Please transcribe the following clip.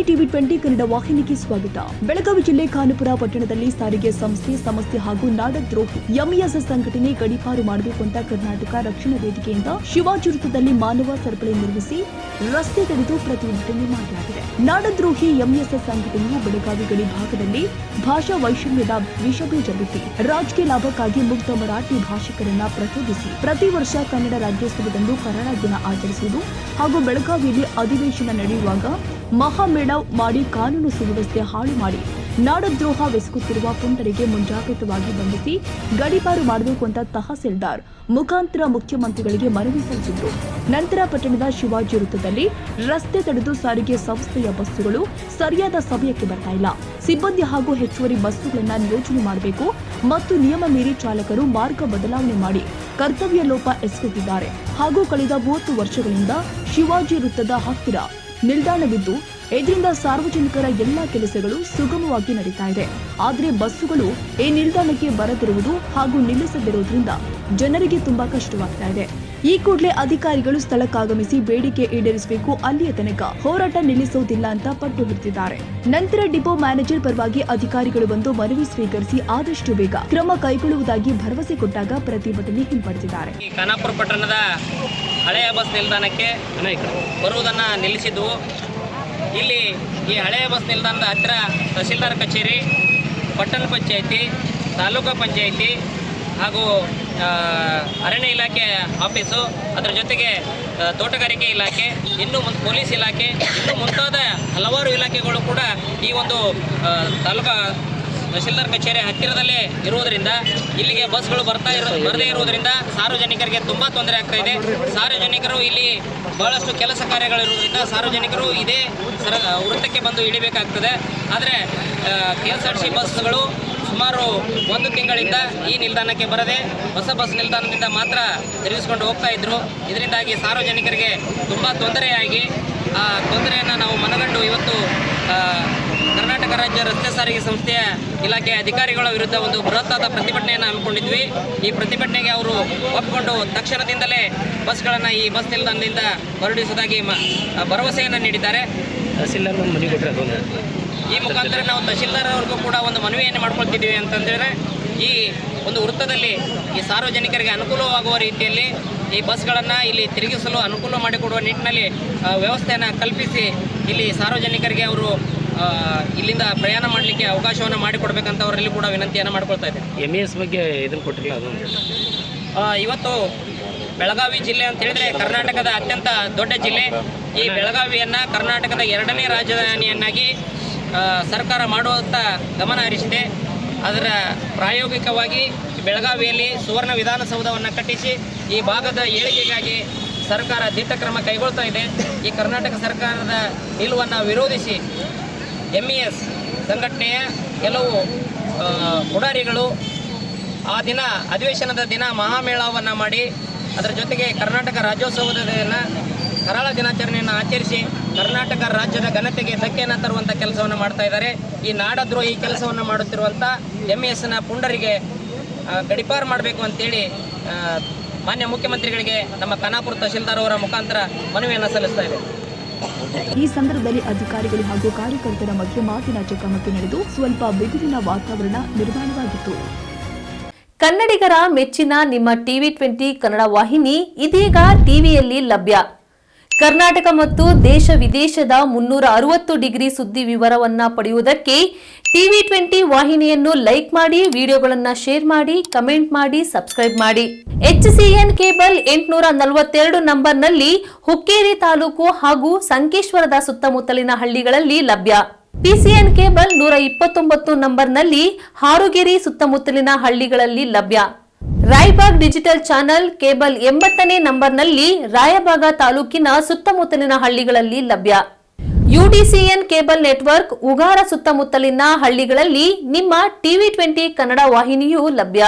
TV 20 Kannada ವಾಹಿನಿಗೆ ಸ್ವಾಗತ. ಬೆಳಗಾವಿ ಜಿಲ್ಲೆ ಖಾನಾಪುರ ಪಟ್ಟಣದಲ್ಲಿ ಸಾರಿಗೆ ಸಂಸ್ಥೆ ಸಮಸ್ಯೆ ಹಾಗೂ ನಾಡದ್ರೋಹಿ ಎಂಇಎಸ್ ಸಂಘಟನೆ ಗಡೀಪಾರು ಮಾಡಬೇಕು ಅಂತ ಕರ್ನಾಟಕ ರಕ್ಷಣಾ ವೇದಿಕೆಯಿಂದ ಶಿವಾಜಿ ವೃತ್ತದಲ್ಲಿ ಮಾನವ ಸರಪಳಿ ನಿರ್ಮಿಸಿ ರಸ್ತೆ ತಡೆದು ಪ್ರತಿಭಟನೆ ಮಾಡಲಾಗಿದೆ. ನಾಡದ್ರೋಹಿ ಎಂಇಎಸ್ ಸಂಘಟನೆಯು ಬೆಳಗಾವಿ ಗಡಿ ಭಾಗದಲ್ಲಿ ಭಾಷಾ ವೈಷಮ್ಯದ ವಿಷಬೀಜ ಬಿತ್ತಿ ರಾಜಕೀಯ ಲಾಭಕ್ಕಾಗಿ ಮುಗ್ಧ ಮರಾಠಿ ಭಾಷಿಕರನ್ನ ಪ್ರಚೋದಿಸಿ ಪ್ರತಿ ವರ್ಷ ಕನ್ನಡ ರಾಜ್ಯೋತ್ಸವದಂದು ಕನ್ನಡ ದಿನ ಆಚರಿಸುವುದು ಹಾಗೂ ಬೆಳಗಾವಿಯಲ್ಲಿ ಅಧಿವೇಶನ ನಡೆಯುವಾಗ ಮಹಾಮೇಳಾವ್ ಮಾಡಿ ಕಾನೂನು ಸುವ್ಯವಸ್ಥೆ ಹಾಳು ಮಾಡಿ ನಾಡದ್ರೋಹ ಬೆಸಗುತ್ತಿರುವ ಪುಂಡರಿಗೆ ಮುಂಜಾಗ್ರತವಾಗಿ ಬಂಧಿಸಿ ಗಡೀಪಾರು ಮಾಡಬೇಕು ಅಂತ ತಹಸೀಲ್ದಾರ್ ಮುಖಾಂತರ ಮುಖ್ಯಮಂತ್ರಿಗಳಿಗೆ ಮನವಿ ಸಲ್ಲಿಸಿದ್ರು. ನಂತರ ಪಟ್ಟಣದ ಶಿವಾಜಿ ವೃತ್ತದಲ್ಲಿ ರಸ್ತೆ ತಡೆದು ಸಾರಿಗೆ ಸಂಸ್ಥೆಯ ಬಸ್ಸುಗಳು ಸರಿಯಾದ ಸಮಯಕ್ಕೆ ಬರ್ತಾ ಇಲ್ಲ, ಸಿಬ್ಬಂದಿ ಹಾಗೂ ಹೆಚ್ಚುವರಿ ಬಸ್ಸುಗಳನ್ನು ನಿಯೋಜನೆ ಮಾಡಬೇಕು ಮತ್ತು ನಿಯಮ ಮೀರಿ ಚಾಲಕರು ಮಾರ್ಗ ಬದಲಾವಣೆ ಮಾಡಿ ಕರ್ತವ್ಯ ಲೋಪ ಎಸಗುತ್ತಿದ್ದಾರೆ ಹಾಗೂ ಕಳೆದ 30 ವರ್ಷಗಳಿಂದ ಶಿವಾಜಿ ವೃತ್ತದ ಹತ್ತಿರ ನಿಲ್ದಾಣವಿದ್ದು ಇದರಿಂದ ಸಾರ್ವಜನಿಕರ ಎಲ್ಲಾ ಕೆಲಸಗಳು ಸುಗಮವಾಗಿ ನಡೀತಾ ಇದೆ. ಆದರೆ ಬಸ್ಸುಗಳು ಈ ನಿಲ್ದಾಣಕ್ಕೆ ಬರದಿರುವುದು ಹಾಗೂ ನಿಲ್ಲಿಸದಿರುವುದರಿಂದ ಜನರಿಗೆ ತುಂಬಾ ಕಷ್ಟವಾಗ್ತಾ ಇದೆ. ಈ ಕೂಡಲೇ ಅಧಿಕಾರಿಗಳು ಸ್ಥಳಕ್ಕಾಗಮಿಸಿ ಬೇಡಿಕೆ ಈಡೇರಿಸಬೇಕು, ಅಲ್ಲಿಯ ತನಕ ಹೋರಾಟ ನಿಲ್ಲಿಸುವುದಿಲ್ಲ ಅಂತ ಪಟ್ಟು ಹಿಡಿದಿದ್ದಾರೆ. ನಂತರ ಡಿಪೋ ಮ್ಯಾನೇಜರ್ ಪರವಾಗಿ ಅಧಿಕಾರಿಗಳು ಬಂದು ಮನವಿ ಸ್ವೀಕರಿಸಿ ಆದಷ್ಟು ಬೇಗ ಕ್ರಮ ಕೈಗೊಳ್ಳುವುದಾಗಿ ಭರವಸೆ ಕೊಟ್ಟಾಗ ಪ್ರತಿಭಟನೆ ಹಿಂಪಡೆದಿದ್ದಾರೆ. ಖಾನಾಪುರ ಪಟ್ಟಣದ ಹಳೆಯ ಬಸ್ ನಿಲ್ದಾಣಕ್ಕೆ ಬರುವುದನ್ನ ನಿಲ್ಲಿಸಿದ್ವು. ಇಲ್ಲಿ ಈ ಹಳೆಯ ಬಸ್ ನಿಲ್ದಾಣದ ಹತ್ತಿರ ತಹಸೀಲ್ದಾರ್ ಕಚೇರಿ, ಪಟ್ಟಣ ಪಂಚಾಯಿತಿ, ತಾಲೂಕು ಪಂಚಾಯಿತಿ ಹಾಗೂ ಅರಣ್ಯ ಇಲಾಖೆ ಆಫೀಸು, ಅದರ ಜೊತೆಗೆ ತೋಟಗಾರಿಕೆ ಇಲಾಖೆ, ಇನ್ನು ಪೊಲೀಸ್ ಇಲಾಖೆ, ಇನ್ನು ಮುಂತಾದ ಹಲವಾರು ಇಲಾಖೆಗಳು ಕೂಡ ಈ ಒಂದು ತಾಲೂಕಾ ತಹಸೀಲ್ದಾರ್ ಕಚೇರಿ ಹತ್ತಿರದಲ್ಲೇ ಇರುವುದರಿಂದ ಇಲ್ಲಿಗೆ ಬಸ್ಗಳು ಬರದೇ ಇರುವುದರಿಂದ ಸಾರ್ವಜನಿಕರಿಗೆ ತುಂಬ ತೊಂದರೆ ಆಗ್ತಾ ಇದೆ. ಸಾರ್ವಜನಿಕರು ಇಲ್ಲಿ ಬಹಳಷ್ಟು ಕೆಲಸ ಕಾರ್ಯಗಳಿರುವುದರಿಂದ ಸಾರ್ವಜನಿಕರು ಇದೇ ವೃತ್ತಕ್ಕೆ ಬಂದು ಇಳಿಬೇಕಾಗ್ತದೆ. ಆದರೆ KSRTC ಬಸ್ಗಳು ಸುಮಾರು 1 ತಿಂಗಳಿಂದ ಈ ನಿಲ್ದಾಣಕ್ಕೆ ಬರದೆ ಹೊಸ ಬಸ್ ನಿಲ್ದಾಣದಿಂದ ಮಾತ್ರ ತಿರುಗಿಸ್ಕೊಂಡು ಹೋಗ್ತಾ ಇದ್ರು. ಇದರಿಂದಾಗಿ ಸಾರ್ವಜನಿಕರಿಗೆ ತುಂಬ ತೊಂದರೆಯಾಗಿ ಆ ತೊಂದರೆಯನ್ನು ನಾವು ಮನಗಂಡು ಇವತ್ತು ಕರ್ನಾಟಕ ರಾಜ್ಯ ರಸ್ತೆ ಸಾರಿಗೆ ಸಂಸ್ಥೆಯ ಇಲಾಖೆಯ ಅಧಿಕಾರಿಗಳ ವಿರುದ್ಧ ಒಂದು ಬೃಹತ್ತಾದ ಪ್ರತಿಭಟನೆಯನ್ನು ಹಮ್ಮಿಕೊಂಡಿದ್ವಿ. ಈ ಪ್ರತಿಭಟನೆಗೆ ಅವರು ಒಪ್ಪಿಕೊಂಡು ತಕ್ಷಣದಿಂದಲೇ ಬಸ್ಗಳನ್ನು ಈ ಬಸ್ ನಿಲ್ದಾಣದಿಂದ ಹೊರಡಿಸುವುದಾಗಿ ಭರವಸೆಯನ್ನು ನೀಡಿದ್ದಾರೆ. ತಹಸೀಲ್ದಾರ್ ಮನವಿ ಕೊಟ್ಟರೆ ಈ ಮುಖಾಂತರ ನಾವು ತಹಸೀಲ್ದಾರ್ ಅವ್ರಿಗೂ ಕೂಡ ಒಂದು ಮನವಿಯನ್ನು ಮಾಡ್ಕೊಳ್ತಿದ್ದೀವಿ ಅಂತಂದರೆ ಈ ಒಂದು ವೃತ್ತದಲ್ಲಿ ಈ ಸಾರ್ವಜನಿಕರಿಗೆ ಅನುಕೂಲವಾಗುವ ರೀತಿಯಲ್ಲಿ ಈ ಬಸ್ಗಳನ್ನು ಇಲ್ಲಿ ತಿರುಗಿಸಲು ಅನುಕೂಲ ಮಾಡಿಕೊಡುವ ನಿಟ್ಟಿನಲ್ಲಿ ವ್ಯವಸ್ಥೆಯನ್ನು ಕಲ್ಪಿಸಿ ಇಲ್ಲಿ ಸಾರ್ವಜನಿಕರಿಗೆ ಅವರು ಇಲ್ಲಿಂದ ಪ್ರಯಾಣ ಮಾಡಲಿಕ್ಕೆ ಅವಕಾಶವನ್ನು ಮಾಡಿಕೊಡ್ಬೇಕಂತ ಅವರಲ್ಲಿ ಕೂಡ ವಿನಂತಿಯನ್ನು ಮಾಡ್ಕೊಳ್ತಾ ಇದ್ದಾರೆ. MES ಬಗ್ಗೆ ಇದನ್ನು ಕೊಟ್ಟಿಲ್ಲ. ಅದೊಂದು ಇವತ್ತು ಬೆಳಗಾವಿ ಜಿಲ್ಲೆ ಅಂತ ಹೇಳಿದ್ರೆ ಕರ್ನಾಟಕದ ಅತ್ಯಂತ ದೊಡ್ಡ ಜಿಲ್ಲೆ. ಈ ಬೆಳಗಾವಿಯನ್ನು ಕರ್ನಾಟಕದ 2ನೇ ರಾಜಧಾನಿಯನ್ನಾಗಿ ಸರ್ಕಾರ ಮಾಡುವಂಥ ಗಮನ ಹರಿಸಿದೆ. ಅದರ ಪ್ರಾಯೋಗಿಕವಾಗಿ ಬೆಳಗಾವಿಯಲ್ಲಿ ಸುವರ್ಣ ವಿಧಾನಸೌಧವನ್ನು ಕಟ್ಟಿಸಿ ಈ ಭಾಗದ ಏಳಿಗೆಗಾಗಿ ಸರ್ಕಾರ ದಿಟ್ಟ ಕ್ರಮ ಕೈಗೊಳ್ತಾ ಇದೆ. ಈ ಕರ್ನಾಟಕ ಸರ್ಕಾರದ ನಿಲುವನ್ನು ವಿರೋಧಿಸಿ MES ಸಂಘಟನೆಯ ಕೆಲವು ಪುಡಾರಿಗಳು ಆ ದಿನ ಅಧಿವೇಶನದ ದಿನ ಮಹಾಮೇಳವನ್ನು ಮಾಡಿ ಅದರ ಜೊತೆಗೆ ಕರ್ನಾಟಕ ರಾಜ್ಯೋತ್ಸವದ ದಿನ ಕರಾಳ ದಿನಾಚರಣೆಯನ್ನು ಆಚರಿಸಿ ಕರ್ನಾಟಕ ರಾಜ್ಯದ ಘನತೆಗೆ ಧಕ್ಕೆಯನ್ನು ತರುವಂಥ ಕೆಲಸವನ್ನು ಮಾಡ್ತಾ ಇದ್ದಾರೆ. ಈ ನಾಡದ್ರೋಹಿ ಕೆಲಸವನ್ನು ಮಾಡುತ್ತಿರುವಂಥ MESನ ಪುಂಡರಿಗೆ ಗಡೀಪಾರು ಮಾಡಬೇಕು ಅಂತೇಳಿ ಮಾನ್ಯ ಮುಖ್ಯಮಂತ್ರಿಗಳಿಗೆ ನಮ್ಮ ಖಾನಾಪುರ ತಹಸೀಲ್ದಾರ್ ಅವರ ಮುಖಾಂತರ ಮನವಿಯನ್ನು ಸಲ್ಲಿಸ್ತಾ ಇದೆ. ಈ ಸಂದರ್ಭದಲ್ಲಿ ಅಧಿಕಾರಿಗಳು ಹಾಗೂ ಕಾರ್ಯಕರ್ತರ ಮಧ್ಯೆ ಮಾತಿನ ಚಕಮಕಿ ನಡೆದು ಸ್ವಲ್ಪ ಬಿಗುವಿನ ವಾತಾವರಣ ನಿರ್ಮಾಣವಾಗಿತ್ತು. ಕನ್ನಡಿಗರ ಮೆಚ್ಚಿನ ನಿಮ್ಮ TV 20 ಕನ್ನಡ ವಾಹಿನಿ ಇದೀಗ ಟಿವಿಯಲ್ಲಿ ಲಭ್ಯ. ಕರ್ನಾಟಕ ಮತ್ತು ದೇಶ ವಿದೇಶದ 360 ಡಿಗ್ರಿ ಸುದ್ದಿ ವಿವರವನ್ನ ಪಡೆಯುವುದಕ್ಕೆ TV 20 ವಾಹಿನಿಯನ್ನು ಲೈಕ್ ಮಾಡಿ, ವಿಡಿಯೋಗಳನ್ನು ಶೇರ್ ಮಾಡಿ, ಕಮೆಂಟ್ ಮಾಡಿ, ಸಬ್ಸ್ಕ್ರೈಬ್ ಮಾಡಿ. HCN ಕೇಬಲ್ 842 ನಂಬರ್ನಲ್ಲಿ ಹುಕ್ಕೇರಿ ತಾಲೂಕು ಹಾಗೂ ಸಂಕೇಶ್ವರದ ಸುತ್ತಮುತ್ತಲಿನ ಹಳ್ಳಿಗಳಲ್ಲಿ ಲಭ್ಯ. PCN ಕೇಬಲ್ 129 ನಂಬರ್ನಲ್ಲಿ ಹಾರುಗೆರೆ ಸುತ್ತಮುತ್ತಲಿನ ಹಳ್ಳಿಗಳಲ್ಲಿ ಲಭ್ಯ. ರಾಯಬಾಗ್ ಡಿಜಿಟಲ್ ಚಾನೆಲ್ ಕೇಬಲ್ 80ನೇ ನಂಬರ್ನಲ್ಲಿ ರಾಯಬಾಗ ತಾಲೂಕಿನ ಸುತ್ತಮುತ್ತಲಿನ ಹಳ್ಳಿಗಳಲ್ಲಿ ಲಭ್ಯ. UDCN ಕೇಬಲ್ ನೆಟ್ವರ್ಕ್ ಉಗಾರ ಸುತ್ತಮುತ್ತಲಿನ ಹಳ್ಳಿಗಳಲ್ಲಿ ನಿಮ್ಮ TV 20 ಕನ್ನಡ ವಾಹಿನಿಯೂ ಲಭ್ಯ.